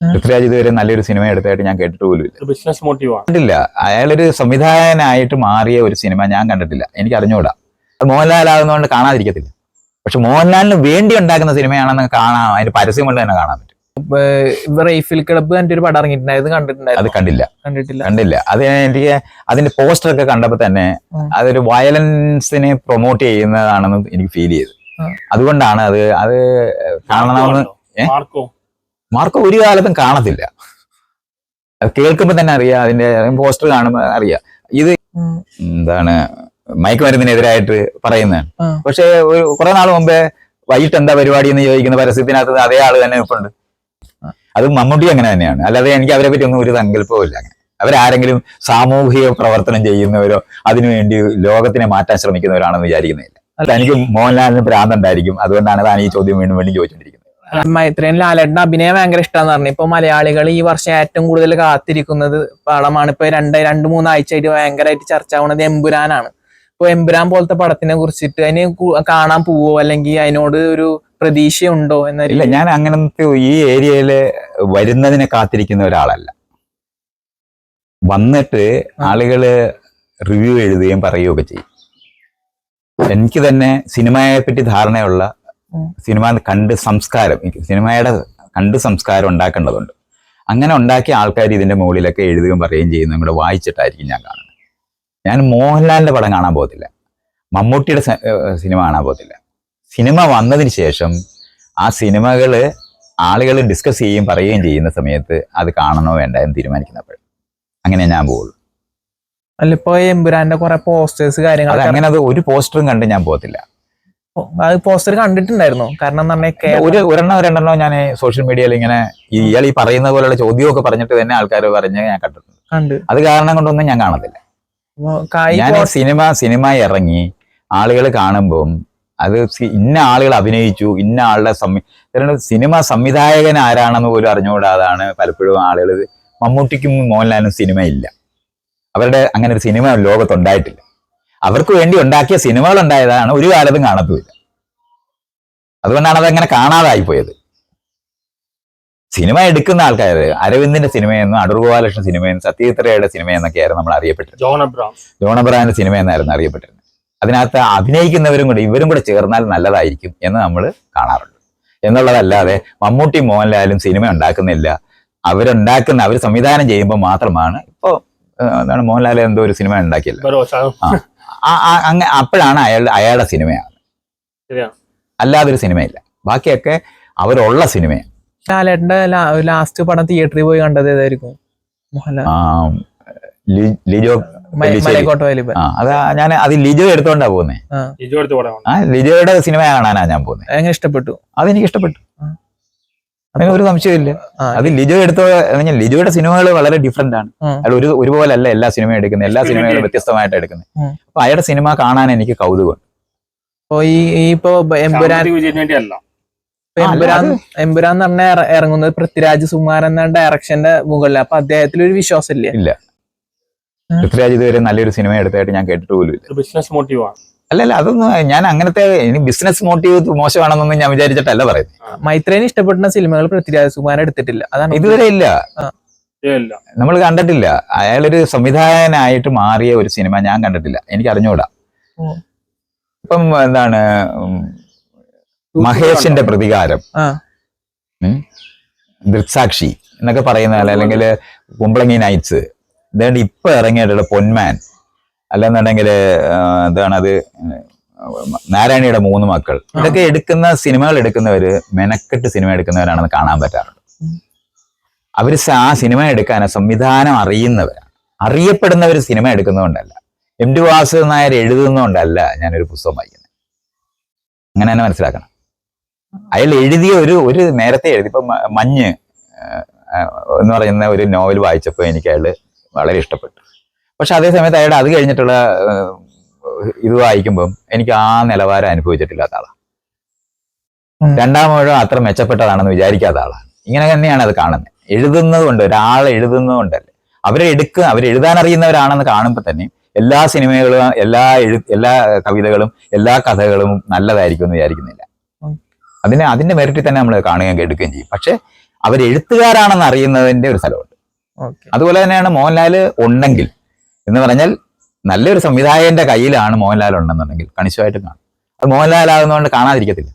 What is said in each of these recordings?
പൃഥ്വിരാജ് ഇതുവരെ നല്ലൊരു സിനിമ എടുത്തായിട്ട് ഞാൻ കേട്ടിട്ട് പോലും ബിസിനസ് മോട്ടീവ് കണ്ടില്ല. അയാളൊരു സംവിധായകനായിട്ട് മാറിയ ഒരു സിനിമ ഞാൻ കണ്ടിട്ടില്ല. എനിക്ക് അറിഞ്ഞുകൂടാ. മോഹൻലാൽ ആകുന്നതുകൊണ്ട് കാണാതിരിക്കത്തില്ല. പക്ഷെ മോഹൻലാലിന് വേണ്ടി ഉണ്ടാക്കുന്ന സിനിമയാണെന്ന് കാണാം. അതിന്റെ പരസ്യം കൊണ്ട് തന്നെ കാണാൻ പറ്റും. റൈഫിൽ ക്ലബ്ബ് എന്റെ ഒരു പടം ഇറങ്ങിയിട്ടുണ്ടായിരുന്നു, കണ്ടിട്ടുണ്ടായിരുന്നു. അത് കണ്ടില്ല. അത് എനിക്ക് അതിന്റെ പോസ്റ്റർ ഒക്കെ കണ്ടപ്പോ തന്നെ അതൊരു വയലൻസിനെ പ്രൊമോട്ട് ചെയ്യുന്നതാണെന്ന് എനിക്ക് ഫീൽ ചെയ്തു. അതുകൊണ്ടാണ് അത് കാണണമെന്ന്. മാർക്കോ ഒരു കാലത്തും കാണത്തില്ല. അത് കേൾക്കുമ്പോ തന്നെ അറിയാം, അതിന്റെ പോസ്റ്റർ കാണുമ്പോ അറിയാം ഇത് എന്താണ് മയക്കുമരുന്നിനെതിരായിട്ട് പറയുന്നതാണ്. പക്ഷെ കുറെ നാൾ മുമ്പേ വൈകിട്ട് എന്താ പരിപാടി എന്ന് ചോദിക്കുന്ന പരസ്യത്തിനകത്ത് അതേ ആള് തന്നെ ഇപ്പുണ്ട്. അത് മമ്മൂട്ടി അങ്ങനെ തന്നെയാണ്. അല്ലാതെ എനിക്ക് അവരെ പറ്റി ഒന്നും ഒരു സങ്കല്പവും ഇല്ല. അങ്ങനെ അവരാരെങ്കിലും സാമൂഹിക പ്രവർത്തനം ചെയ്യുന്നവരോ അതിനുവേണ്ടി ലോകത്തിനെ മാറ്റാൻ ശ്രമിക്കുന്നവരാണെന്ന് വിചാരിക്കുന്നില്ല. അല്ല, എനിക്ക് മോഹൻലാലിന് ഭ്രാന്തുണ്ടായിരിക്കും. അതുകൊണ്ടാണ് താൻ ഈ ചോദ്യം വീണ്ടും ചോദിച്ചുകൊണ്ടിരിക്കുന്നത്. മൈത്രേയൻ ലാലേട്ടന്റെ അഭിനയം ഭയങ്കര ഇഷ്ടമാണെന്ന് പറഞ്ഞു. ഇപ്പൊ മലയാളികൾ ഈ വർഷം ഏറ്റവും കൂടുതൽ കാത്തിരിക്കുന്നത് പടമാണ്. ഇപ്പൊ രണ്ട് മൂന്നാഴ്ചയായിട്ട് ഭയങ്കരമായിട്ട് ചർച്ച ആവുന്നത് എമ്പുരാനാണ്. ഇപ്പൊ എമ്പുരാൻ പോലത്തെ പടത്തിനെ കുറിച്ചിട്ട് അതിന് കാണാൻ പോവോ, അല്ലെങ്കിൽ അതിനോട് ഒരു പ്രതീക്ഷയുണ്ടോ ഇല്ല, ഞാൻ അങ്ങനത്തെ ഈ ഏരിയയില് വരുന്നതിനെ കാത്തിരിക്കുന്ന ഒരാളല്ല. വന്നിട്ട് ആളുകള് റിവ്യൂ എഴുതുകയും പറയുകയൊക്കെ ചെയ്യും. എനിക്ക് തന്നെ സിനിമയെ പറ്റി ധാരണയുള്ള സിനിമ സിനിമയുടെ കണ്ട് സംസ്കാരം ഉണ്ടാക്കേണ്ടതുണ്ട്. അങ്ങനെ ഉണ്ടാക്കിയ ആൾക്കാർ ഇതിന്റെ മുകളിലൊക്കെ എഴുതുകയും പറയുകയും ചെയ്യുന്നതും കൂടെ വായിച്ചിട്ടായിരിക്കും ഞാൻ കാണുന്നത്. ഞാൻ മോഹൻലാലിന്റെ പടം കാണാൻ പോകത്തില്ല, മമ്മൂട്ടിയുടെ സിനിമ കാണാൻ പോകത്തില്ല. സിനിമ വന്നതിന് ശേഷം ആ സിനിമകള് ആളുകൾ ഡിസ്കസ് ചെയ്യുകയും പറയുകയും ചെയ്യുന്ന സമയത്ത് അത് കാണണോ വേണ്ട എന്ന് തീരുമാനിക്കുന്നപ്പോൾ അങ്ങനെ ഞാൻ പോകുള്ളൂ. അല്ല, ഇപ്പൊ എമ്പുരാന്റെ കുറെ പോസ്റ്റേഴ്സ് കാര്യങ്ങൾ അങ്ങനെ അത് ഒരു പോസ്റ്ററും കണ്ട് ഞാൻ പോകത്തില്ല. അത് പോസ്റ്റർ കണ്ടിട്ടുണ്ടായിരുന്നു. കാരണം ഒരെണ്ണോ രണ്ടെണ്ണോ ഞാൻ സോഷ്യൽ മീഡിയയിൽ ഇങ്ങനെ ഇയാൾ ഈ പറയുന്ന പോലെയുള്ള ചോദ്യമൊക്കെ പറഞ്ഞിട്ട് തന്നെ ആൾക്കാർ പറഞ്ഞ് ഞാൻ കണ്ടിട്ടുണ്ട്. അത് കാരണം കൊണ്ടൊന്നും ഞാൻ കാണത്തില്ല. ഞാൻ സിനിമ ഇറങ്ങി ആളുകൾ കാണുമ്പോൾ അത് ഇന്ന ആളുകൾ അഭിനയിച്ചു, ഇന്ന ആളുടെ സിനിമ സംവിധായകൻ ആരാണെന്ന് പോലും അറിഞ്ഞുകൂടാതാണ് പലപ്പോഴും ആളുകൾ. മമ്മൂട്ടിക്കും മോഹൻലാലിനും സിനിമയില്ല. അവരുടെ അങ്ങനെ ഒരു സിനിമ ലോകത്തുണ്ടായിട്ടില്ല. അവർക്ക് വേണ്ടി ഉണ്ടാക്കിയ സിനിമകൾ ഉണ്ടായതാണ്, ഒരു കാലത്തും കാണത്തുമില്ല. അതുകൊണ്ടാണ് അതങ്ങനെ കാണാതായിപ്പോയത്. സിനിമ എടുക്കുന്ന ആൾക്കാർ അരവിന്ദിന്റെ സിനിമയെന്നും അടൂർ ഗോപാലകൃഷ്ണൻ സിനിമയെന്നും സത്യജിത്രയുടെ സിനിമയെന്നൊക്കെയായിരുന്നു നമ്മൾ അറിയപ്പെട്ടിരുന്നത്. ജോൺ അബ്രഹാമിന്റെ സിനിമ എന്നായിരുന്നു അറിയപ്പെട്ടിരുന്നത്. അതിനകത്ത് അഭിനയിക്കുന്നവരും കൂടെ ഇവരും കൂടെ ചേർന്നാൽ നല്ലതായിരിക്കും എന്ന് നമ്മൾ കാണാറുണ്ട്. എന്നുള്ളതല്ലാതെ മമ്മൂട്ടി മോഹൻലാലും സിനിമ ഉണ്ടാക്കുന്നില്ല. അവർ സംവിധാനം ചെയ്യുമ്പോൾ മാത്രമാണ്. ഇപ്പോ എന്താണ് മോഹൻലാൽ എന്തോ ഒരു സിനിമ ഉണ്ടാക്കിയല്ലോ, അപ്പോഴാണ് അയാളുടെ സിനിമയാണ്, അല്ലാതൊരു സിനിമയില്ല. ബാക്കിയൊക്കെ അവരുള്ള സിനിമയാണ്. ലാലേട്ടന്റെ ലാസ്റ്റ് പടം തിയേറ്ററിൽ പോയി കണ്ടത് ഏതായിരിക്കും? ലിജോ. അത് ലിജോ എടുത്തോണ്ടാ പോകുന്നേ. ലിജോയുടെ സിനിമ കാണാനാ ഞാൻ പോകുന്നത്. എങ്ങനെ ഇഷ്ടപ്പെട്ടു? അതെനിക്ക് ഇഷ്ടപ്പെട്ടു, അതിന് ഒരു സംശയമില്ല. അത് ലിജോ ലിജോയുടെ സിനിമകൾ വളരെ ഡിഫറെന്റ് ആണ്. അയാൾ ഒരുപോലെ അല്ല എല്ലാ സിനിമയും എടുക്കുന്നത്. എല്ലാ സിനിമകളും വ്യത്യസ്തമായിട്ട് എടുക്കുന്നത്. അപ്പൊ അയാളുടെ സിനിമ കാണാൻ എനിക്ക് കൗതുകമുണ്ട്. എമ്പുരാൻ തന്നെ ഇറങ്ങുന്നത് പൃഥ്വിരാജ് സുകുമാരൻ എന്ന ഡയറക്ഷന്റെ മുകളിൽ. അപ്പൊ അദ്ദേഹത്തിൽ ഒരു വിശ്വാസം ഇല്ല. പൃഥ്വിരാജ് ഇതുവരെ നല്ലൊരു സിനിമ എടുത്തായിട്ട് ഞാൻ കേട്ടിട്ട് പോലും ഇല്ല. ബിസിനസ് മോട്ടീവ് ആണ്. അല്ലല്ല, അതൊന്നും ഞാൻ അങ്ങനത്തെ ബിസിനസ് മോട്ടീവ് മോശമാണെന്നൊന്നും ഞാൻ വിചാരിച്ചിട്ടല്ല പറയുന്നത്. മൈത്രേയന് ഇഷ്ടപ്പെടുന്ന സിനിമകൾ പൃഥ്വിരാജ് സുകുമാരൻ എടുത്തിട്ടില്ല, അതാണ് ഇതുവരെ ഇല്ല, നമ്മൾ കണ്ടിട്ടില്ല. അയാളൊരു സംവിധായകനായിട്ട് മാറിയ ഒരു സിനിമ ഞാൻ കണ്ടിട്ടില്ല, എനിക്ക് അറിഞ്ഞുകൂടാ. ഇപ്പം എന്താണ് മഹേഷിന്റെ പ്രതികാരം, ദൃക്സാക്ഷി എന്നൊക്കെ പറയുന്ന, അല്ലെങ്കിൽ കുമ്പളങ്ങി നൈറ്റ്സ്, ഇതാണ്ട് ഇപ്പൊ ഇറങ്ങിയിട്ടുള്ള പൊന്മാൻ, അല്ലെന്നുണ്ടെങ്കിൽ എന്താണത് നാരായണിയുടെ 3 മക്കൾ, ഇതൊക്കെ എടുക്കുന്ന സിനിമകൾ എടുക്കുന്നവര് മെനക്കെട്ട് സിനിമ എടുക്കുന്നവരാണെന്ന് കാണാൻ പറ്റാറുണ്ട്. അവര് ആ സിനിമ എടുക്കാൻ സംവിധാനം അറിയുന്നവരാണ്. അറിയപ്പെടുന്നവർ സിനിമ എടുക്കുന്നതുകൊണ്ടല്ല, എം ടി വാസുദേവൻ നായർ എഴുതുന്നതുകൊണ്ടല്ല ഞാനൊരു പുസ്തകം വായിക്കുന്നത്. അങ്ങനെ തന്നെ മനസ്സിലാക്കണം. അയാൾ എഴുതിയ ഒരു നേരത്തെ എഴുതി, ഇപ്പൊ മഞ്ഞ് എന്ന് പറയുന്ന ഒരു നോവൽ വായിച്ചപ്പോൾ എനിക്ക് അയാൾ വളരെ ഇഷ്ടപ്പെട്ടു. പക്ഷെ അതേസമയത്ത് അയാളുടെ അത് കഴിഞ്ഞിട്ടുള്ള ഇത് വായിക്കുമ്പം എനിക്ക് ആ നിലവാരം അനുഭവിച്ചിട്ടില്ലാത്ത ആളാണ്. രണ്ടാമഴ അത്ര മെച്ചപ്പെട്ടതാണെന്ന് വിചാരിക്കാത്ത ആളാണ്. ഇങ്ങനെ തന്നെയാണ് അത് കാണുന്നത്. എഴുതുന്നത് കൊണ്ട്, ഒരാൾ എഴുതുന്നത് കൊണ്ടല്ലേ. അവരെഴുതാൻ അറിയുന്നവരാണെന്ന് കാണുമ്പോൾ തന്നെ എല്ലാ സിനിമകളും എല്ലാ കവിതകളും എല്ലാ കഥകളും നല്ലതായിരിക്കും എന്ന് വിചാരിക്കുന്നില്ല. അതിന്റെ മെറിറ്റിൽ തന്നെ നമ്മൾ കാണുകയും കേൾക്കുകയും ചെയ്യും. പക്ഷെ അവരെഴുത്തുകാരാണെന്ന് അറിയുന്നതിന്റെ ഒരു സ്ഥലമുണ്ട്. അതുപോലെ തന്നെയാണ് മോഹൻലാൽ ഉണ്ടെങ്കിൽ എന്ന് പറഞ്ഞാൽ നല്ലൊരു സംവിധായകന്റെ കയ്യിലാണ് മോഹൻലാൽ ഉണ്ടെന്നുണ്ടെങ്കിൽ കണിശമായിട്ടും കാണും. അത് മോഹൻലാലാകുന്നതുകൊണ്ട് കാണാതിരിക്കത്തില്ല.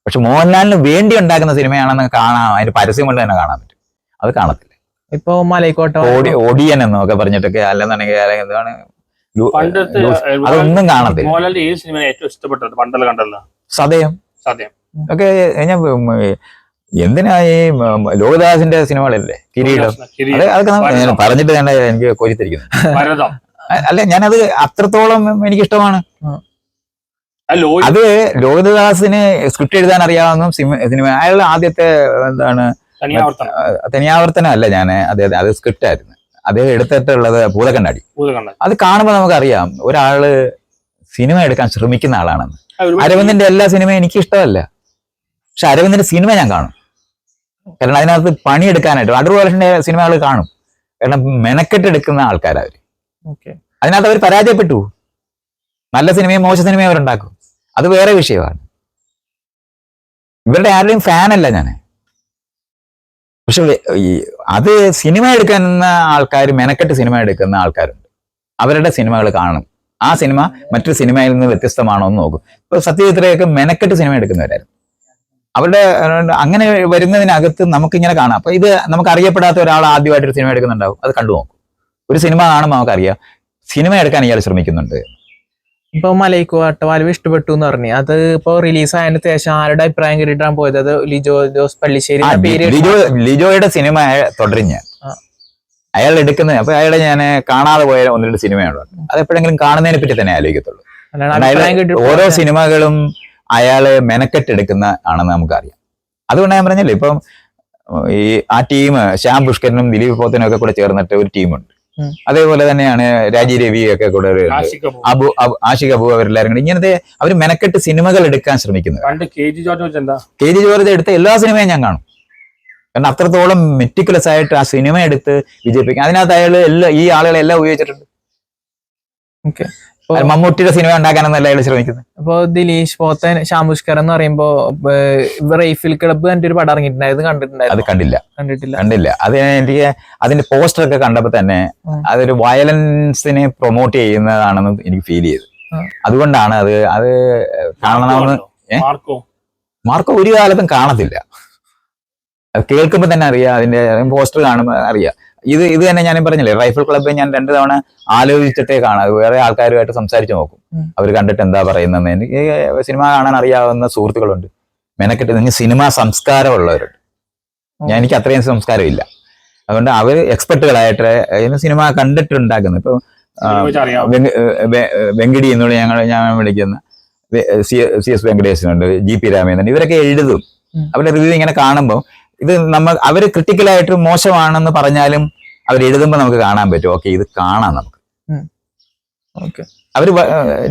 പക്ഷെ മോഹൻലാലിന് വേണ്ടി ഉണ്ടാക്കുന്ന സിനിമയാണെന്ന് കാണാം, അതിന്റെ പരസ്യം കൊണ്ട് തന്നെ കാണാൻ പറ്റും. അത് കാണത്തില്ല. ഇപ്പൊ മലൈക്കോട്ട ഓടിയൻ എന്നൊക്കെ പറഞ്ഞിട്ടൊക്കെ അല്ലെന്നുണ്ടെങ്കിൽ എന്താണ് അതൊന്നും കാണത്തില്ല. മോഹൻലാലിന്റെ ഏത് സിനിമ ഏറ്റവും ഇഷ്ടപ്പെട്ടത് പണ്ടല്ല കണ്ടല്ലോ? സതയം ഒക്കെ ഞാൻ എന്തിനാ ഈ ലോകദാസിന്റെ സിനിമകളല്ലേ, കിരീടം, അതൊക്കെ പറഞ്ഞിട്ട് തന്നെ എനിക്ക് കോരിത്തിരിക്കുന്നു. അല്ല, ഞാനത് അത്രത്തോളം എനിക്കിഷ്ടമാണ്. അത് ലോകദാസിന് സ്ക്രിപ്റ്റ് എഴുതാൻ അറിയാവുന്ന സിനിമ. അയാളുടെ ആദ്യത്തെ എന്താണ് തനിയാവർത്തനം അല്ല, അത് സ്ക്രിപ്റ്റ് ആയിരുന്നു. അദ്ദേഹം എടുത്തിട്ടുള്ളത് ഭൂതക്കണ്ണാടി. അത് കാണുമ്പോൾ നമുക്കറിയാം ഒരാള് സിനിമ എടുക്കാൻ ശ്രമിക്കുന്ന ആളാണെന്ന്. അരവിന്ദിന്റെ എല്ലാ സിനിമയും എനിക്ക് ഇഷ്ടമല്ല, പക്ഷെ അരവിന്ദിന്റെ സിനിമ ഞാൻ കാണും. കാരണം അതിനകത്ത് പണിയെടുക്കാനായിട്ട് അടൂർ ബാലകൃഷ്ണന്റെ സിനിമകൾ കാണും. കാരണം മെനക്കെട്ട് എടുക്കുന്ന ആൾക്കാരവര്. അതിനകത്ത് അവർ പരാജയപ്പെട്ടു. നല്ല സിനിമയും മോശം സിനിമയും അവരുണ്ടാക്കും, അത് വേറെ വിഷയമാണ്. ഇവരുടെ ആരുടെയും ഫാനല്ല ഞാൻ. പക്ഷെ അത് സിനിമ എടുക്കുന്ന ആൾക്കാർ, മെനക്കെട്ട് സിനിമ എടുക്കുന്ന ആൾക്കാരുണ്ട്. അവരുടെ സിനിമകൾ കാണും. ആ സിനിമ മറ്റൊരു സിനിമയിൽ നിന്ന് വ്യത്യസ്തമാണോ എന്ന് നോക്കും. ഇപ്പൊ സത്യജിത്രയൊക്കെ മെനക്കെട്ട് സിനിമ എടുക്കുന്നവരായിരുന്നു. അവരുടെ അങ്ങനെ വരുന്നതിനകത്ത് നമുക്കിങ്ങനെ കാണാം. അപ്പൊ ഇത് നമുക്ക് അറിയപ്പെടാത്ത ഒരാൾ ആദ്യമായിട്ടൊരു സിനിമ എടുക്കുന്നുണ്ടാവും, അത് കണ്ടു നോക്കും. ഒരു സിനിമ കാണുമ്പോൾ നമുക്കറിയാം സിനിമ എടുക്കാൻ ഇയാൾ ശ്രമിക്കുന്നുണ്ട്. ഇപ്പൊ മലൈക്കോട്ട വാൽവ് ഇഷ്ടപ്പെട്ടു എന്ന് പറഞ്ഞു. അത് ഇപ്പൊ റിലീസ് ആയതിനു ശേഷം ആരുടെ അഭിപ്രായം കേട്ടിട്ടാണ് പോയത്? അത് ലിജോ ജോസ് പള്ളിശ്ശേരി. ലിജോയുടെ സിനിമ തുടരും ഞാൻ. അയാൾ എടുക്കുന്നത്, അപ്പൊ അയാളെ ഞാൻ കാണാതെ പോയ 1-2 സിനിമയുണ്ട്. അത് എപ്പോഴെങ്കിലും കാണുന്നതിനെ പറ്റി തന്നെ ആലോചിക്കത്തുള്ളൂ. ഓരോ സിനിമകളും അയാള് മെനക്കെട്ടെടുക്കുന്ന ആണെന്ന് നമുക്കറിയാം. അതുകൊണ്ട് ഞാൻ പറഞ്ഞല്ലേ, ഇപ്പം ഈ ആ ടീം ശ്യാം പുഷ്കരനും ദിലീപ് പോത്തനും ഒക്കെ കൂടെ ചേർന്നിട്ട് ഒരു ടീമുണ്ട്. അതേപോലെ തന്നെയാണ് രാജീവ് രവി ഒക്കെ കൂടെ, ആഷിഖ് അബു, അവരെല്ലാരും കൂടി ഇങ്ങനത്തെ അവർ മെനക്കെട്ട് സിനിമകൾ എടുക്കാൻ ശ്രമിക്കുന്നത്. കെ ജി ജോർജ് എടുത്ത എല്ലാ സിനിമയും ഞാൻ കാണും. കാരണം അത്രത്തോളം മെറ്റിക്കുലസ് ആയിട്ട് ആ സിനിമ എടുത്ത് വിജയിപ്പിക്കും. അതിനകത്ത് അയാള് ഈ ആളുകളെല്ലാം ഉപയോഗിച്ചിട്ടുണ്ട്. മമ്മൂട്ടിയുടെ സിനിമ ഉണ്ടാക്കാനെന്നല്ല അയാൾ ശ്രമിക്കുന്നത്. അപ്പൊ ദിലീഷ് പോത്തൻ, ശ്യാം പുഷ്കർ എന്ന് പറയുമ്പോ റൈഫിൾ ക്ലബ്ബ് എന്റെ ഒരു പടം ഇറങ്ങിയിട്ടുണ്ടായത് കണ്ടിട്ടുണ്ടായിരുന്നു? അത് കണ്ടില്ല. അത് എനിക്ക് അതിന്റെ പോസ്റ്റർ ഒക്കെ കണ്ടപ്പോ തന്നെ അതൊരു വയലൻസിനെ പ്രൊമോട്ട് ചെയ്യുന്നതാണെന്ന് എനിക്ക് ഫീൽ ചെയ്തു. അതുകൊണ്ടാണ് അത് കാണണമെന്ന്. മാർക്കോ ഒരു കാലത്തും കാണത്തില്ല. അത് കേൾക്കുമ്പോ തന്നെ അറിയാം, അതിന്റെ പോസ്റ്റർ കാണുമ്പോൾ അറിയാം. ഇത് തന്നെ ഞാൻ പറഞ്ഞില്ലേ, റൈഫിൾ ക്ലബ്ബ് ഞാൻ 2 തവണ ആലോചിച്ചിട്ടേ കാണാം. അത് വേറെ ആൾക്കാരുമായിട്ട് സംസാരിച്ച് നോക്കും, അവർ കണ്ടിട്ട് എന്താ പറയുന്നത്. എനിക്ക് സിനിമ കാണാൻ അറിയാവുന്ന സുഹൃത്തുക്കളുണ്ട്, മെനക്കെട്ട് സിനിമാ സംസ്കാരമുള്ളവരുണ്ട്. എനിക്ക് അത്രയും സംസ്കാരം ഇല്ല. അതുകൊണ്ട് അവർ എക്സ്പെർട്ടുകളായിട്ട് സിനിമ കണ്ടിട്ടുണ്ടാക്കുന്നത്. ഇപ്പൊ വെങ്കടി എന്നുള്ള ഞാൻ വിളിക്കുന്ന CS വെങ്കടേശനുണ്ട്, GP രാമേന്ദ്രൻ, ഇവരൊക്കെ എഴുതും. അവരുടെ റിവ്യൂ ഇങ്ങനെ കാണുമ്പോൾ ഇത് അവര് ക്രിട്ടിക്കലായിട്ട് മോശമാണെന്ന് പറഞ്ഞാലും അവർ എഴുതുമ്പോൾ നമുക്ക് കാണാൻ പറ്റും, ഓക്കെ ഇത് കാണാം നമുക്ക്. അവര്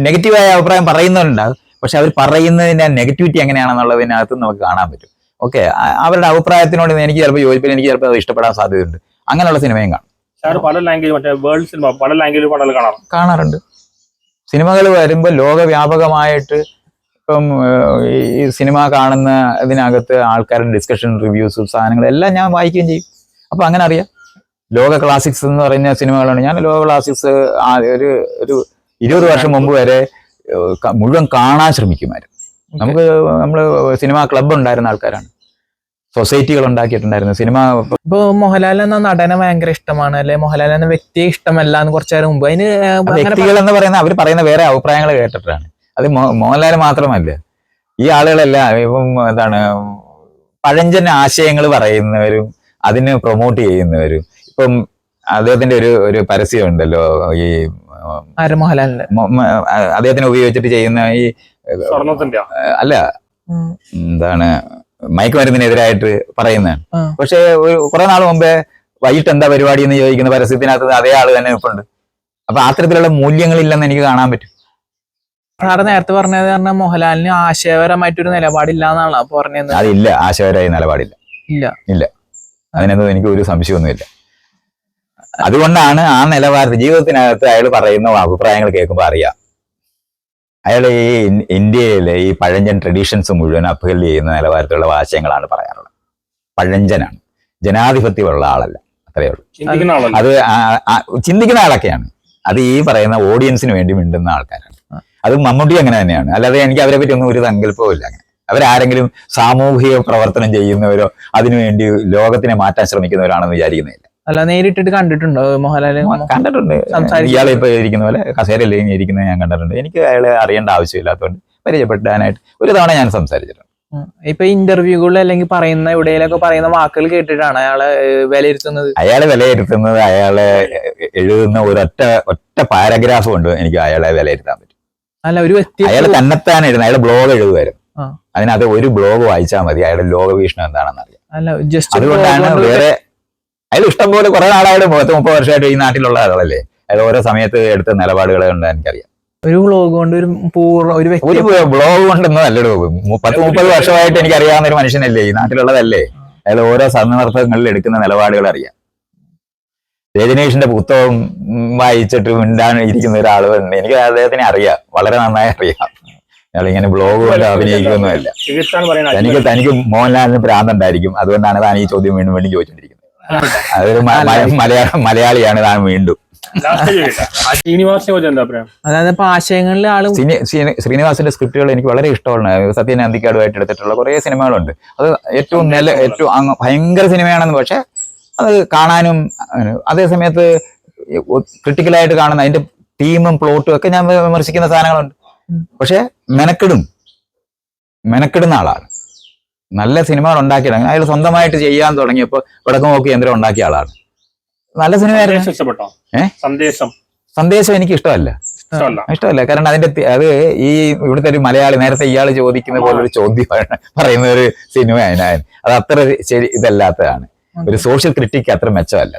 നെഗറ്റീവായ അഭിപ്രായം പറയുന്നവരുണ്ടാകും, പക്ഷെ അവർ പറയുന്നതിന്റെ നെഗറ്റിവിറ്റി എങ്ങനെയാണെന്നുള്ളതിനകത്ത് നമുക്ക് കാണാൻ പറ്റും. ഓക്കെ, അവരുടെ അഭിപ്രായത്തിനോട് എനിക്ക് ചിലപ്പോൾ യോജിപ്പില്ല, എനിക്ക് ചിലപ്പോൾ അത് ഇഷ്ടപ്പെടാൻ സാധ്യതയുണ്ട്. അങ്ങനെയുള്ള സിനിമയും കാണും. കാണാറുണ്ട്. സിനിമകൾ വരുമ്പോൾ ലോകവ്യാപകമായിട്ട് ഇപ്പം ഈ സിനിമ കാണുന്ന ഇതിനകത്ത് ആൾക്കാരുടെ ഡിസ്കഷൻ, റിവ്യൂസ്, സാധനങ്ങളെല്ലാം ഞാൻ വായിക്കുകയും ചെയ്യും. അപ്പൊ അങ്ങനെ അറിയാം. ലോക ക്ലാസിക്സ് എന്ന് പറയുന്ന സിനിമകളാണ്. ഞാൻ ലോക ക്ലാസിക്സ് ഒരു 20 വർഷം മുമ്പ് വരെ മുഴുവൻ കാണാൻ ശ്രമിക്കുമായിരുന്നു. നമ്മള് സിനിമാ ക്ലബ്ബ് ഉണ്ടായിരുന്ന ആൾക്കാരാണ്, സൊസൈറ്റികൾ ഉണ്ടാക്കിയിട്ടുണ്ടായിരുന്നു. സിനിമ ഇപ്പൊ മോഹൻലാൽ എന്ന നടനെ ഭയങ്കര ഇഷ്ടമാണ് അല്ലെ, മോഹൻലാൽ എന്ന വ്യക്തിയെ ഇഷ്ടമല്ല എന്ന് കുറച്ചു നേരം മുമ്പ്. അതിന് വ്യക്തികൾ എന്ന് പറയുന്ന അവർ പറയുന്ന വേറെ അഭിപ്രായങ്ങൾ കേട്ടിട്ടാണ്. അത് മോഹൻലാൽ മാത്രമല്ല, ഈ ആളുകളെല്ലാം ഇപ്പം എന്താണ് പഴഞ്ചൻ ആശയങ്ങൾ പറയുന്നവരും അതിന് പ്രൊമോട്ട് ചെയ്യുന്നവരും. ഇപ്പം അദ്ദേഹത്തിന്റെ ഒരു പരസ്യം ഉണ്ടല്ലോ, ഈ മോഹൻലാലിന്റെ അദ്ദേഹത്തിനെ ഉപയോഗിച്ചിട്ട് ചെയ്യുന്ന ഈ അല്ല എന്താണ് മയക്കുമരുന്നിനെതിരായിട്ട് പറയുന്നതാണ്. പക്ഷെ കുറെ നാൾ മുമ്പേ വൈകിട്ട് എന്താ പരിപാടി എന്ന് ചോദിക്കുന്ന പരസ്യത്തിനകത്ത് അതേ ആള് തന്നെ നിൽപ്പുണ്ട്. അപ്പൊ അത്തരത്തിലുള്ള മൂല്യങ്ങളില്ലെന്ന് എനിക്ക് കാണാൻ പറ്റും. സാറ് നേരത്തെ പറഞ്ഞത് പറഞ്ഞാൽ മോഹൻലാലിന് ആശയപരമായിട്ടൊരു നിലപാടില്ല എന്നാണ് പറഞ്ഞത്. അതില്ല, ആശയപരമായ നിലപാടില്ല, ഇല്ല. അതിനകത്ത് എനിക്ക് ഒരു സംശയമൊന്നുമില്ല. അതുകൊണ്ടാണ് ആ നിലവാരത്തിൽ ജീവിതത്തിനകത്ത് അയാൾ പറയുന്ന അഭിപ്രായങ്ങൾ കേൾക്കുമ്പോൾ അറിയാം അയാൾ ഈ ഇന്ത്യയിലെ ഈ പഴഞ്ചൻ ട്രഡീഷൻസ് മുഴുവൻ അപ്ഹോൾഡ് ചെയ്യുന്ന നിലവാരത്തിലുള്ള ആശയങ്ങളാണ് പറയാറുള്ളത്. പഴഞ്ചനാണ്. ജനാധിപത്യമുള്ള ആളല്ല, അത്രയേ ഉള്ളൂ. ചിന്തിക്കുന്ന ആളല്ല. അത് ചിന്തിക്കുന്ന ആളൊക്കെയാണ്. അത് ഈ പറയുന്ന ഓഡിയൻസിന് വേണ്ടി മിണ്ടുന്ന ആൾക്കാരാണ്. അത് മമ്മൂട്ടി അങ്ങനെ തന്നെയാണ്. അല്ലാതെ എനിക്ക് അവരെ പറ്റി ഒന്നും ഒരു സങ്കല്പവും ഇല്ല. അങ്ങനെ അവരാരെങ്കിലും സാമൂഹിക പ്രവർത്തനം ചെയ്യുന്നവരോ അതിനുവേണ്ടി ലോകത്തിനെ മാറ്റാൻ ശ്രമിക്കുന്നവരാണെന്ന് വിചാരിക്കുന്നില്ല. അല്ല, നേരിട്ടിട്ട് കണ്ടിട്ടുണ്ടോ മോഹൻലാൽ? കണ്ടിട്ടുണ്ട്. ഇയാളെ ഇപ്പൊ ഇരിക്കുന്ന പോലെ കസേരയിൽ ഇരിക്കുന്നത് ഞാൻ കണ്ടിട്ടുണ്ട്. എനിക്ക് അയാളെ അറിയേണ്ട ആവശ്യമില്ലാത്തതുകൊണ്ട് പരിചയപ്പെടാനായിട്ട് ഒരു തവണ ഞാൻ സംസാരിച്ചിട്ടുണ്ട്. ഇപ്പൊ ഇന്റർവ്യൂകളിൽ അല്ലെങ്കിൽ പറയുന്ന എവിടെയെങ്കിലൊക്കെ പറയുന്ന വാക്കുകൾ കേട്ടിട്ടാണ് അയാളെ വിലയിരുത്തുന്നത്. അയാളെ എഴുതുന്ന ഒറ്റ പാരഗ്രാഫ് കൊണ്ട് എനിക്ക് അയാളെ വിലയിരുത്താൻ പറ്റും. അല്ല, ഒരു അയാൾ തന്നെത്താൻ എഴുതുന്നത്, അയാളെ ബ്ലോഗ് എഴുതുമായിരുന്നു. അതിനകത്ത് ഒരു ബ്ലോഗ് വായിച്ചാൽ മതി അയാളുടെ ലോകവീക്ഷണം എന്താണെന്ന് അറിയാം. അല്ല, ജസ്റ്റ് അതുകൊണ്ടാണ് വേറെ അയാൾ ഇഷ്ടം പോലെ കുറെ നാളായിട്ട് 30 വർഷമായിട്ട് ഈ നാട്ടിലുള്ള ആളല്ലേ. അയാൾ ഓരോ സമയത്ത് എടുത്ത നിലപാടുകൾ കൊണ്ട് എനിക്കറിയാം. ഒരു ബ്ലോഗ് കൊണ്ട് ഒരു ബ്ലോഗ് കൊണ്ടൊന്നും അല്ലടോ. 30 വർഷമായിട്ട് എനിക്ക് അറിയാവുന്ന ഒരു മനുഷ്യനല്ലേ, ഈ നാട്ടിലുള്ളതല്ലേ. അയാൾ ഓരോ സന്ദർഭങ്ങളിൽ എടുക്കുന്ന നിലപാടുകൾ അറിയാം. രജനീഷിന്റെ പുസ്തകം വായിച്ചിട്ട് മിണ്ടാൻ ഇരിക്കുന്ന ഒരാളുണ്ട്. എനിക്ക് അദ്ദേഹത്തിനെ അറിയാം, വളരെ നന്നായി അറിയാം. അയാൾ ഇങ്ങനെ ബ്ലോഗ് കൊണ്ട് അഭിനയിക്കുന്നതല്ല. തനിക്ക് മോഹൻലാലിന് ഭ്രാന്തുണ്ടായിരിക്കും. അതുകൊണ്ടാണ് താൻ ഈ ചോദ്യം വീണ്ടും വീണ്ടും ചോദിച്ചുകൊണ്ടിരിക്കുന്നത്. അതൊരു മലയാളിയാണ് താൻ വീണ്ടും. അതായത് ആശയങ്ങളിൽ ആളും ശ്രീനിവാസിന്റെ സ്ക്രിപ്റ്റുകൾ എനിക്ക് വളരെ ഇഷ്ടമാണ്. സത്യൻ അന്തിക്കാടുമായിട്ട് എടുത്തിട്ടുള്ള കുറെ സിനിമകളുണ്ട്. അത് ഏറ്റവും ഭയങ്കര സിനിമയാണെന്ന്, പക്ഷെ അത് കാണാനും അതേ സമയത്ത് ക്രിട്ടിക്കലായിട്ട് കാണുന്ന അതിന്റെ തീമും പ്ലോട്ടും ഒക്കെ ഞാൻ വിമർശിക്കുന്ന സാധനങ്ങളുണ്ട്. പക്ഷെ മെനക്കെടുന്ന ആളാണ്. നല്ല സിനിമകൾ ഉണ്ടാക്കിയിടാൻ അയാൾ സ്വന്തമായിട്ട് ചെയ്യാൻ തുടങ്ങിയപ്പോൾ വടക്ക് നോക്കി യന്ത്രം ഉണ്ടാക്കിയ ആളാണ്. നല്ല സിനിമയായിരുന്നു. സന്ദേശം എനിക്ക് ഇഷ്ടമല്ല. കാരണം അത് ഈ ഇവിടുത്തെ ഒരു മലയാളി നേരത്തെ ഇയാൾ ചോദിക്കുന്ന പോലെ ഒരു ചോദ്യമാണ് പറയുന്ന ഒരു സിനിമ. അത് അത്ര ശരി ഇതല്ലാത്തതാണ്. ഒരു സോഷ്യൽ ക്രിട്ടിക്ക് അത്ര മെച്ചമല്ല.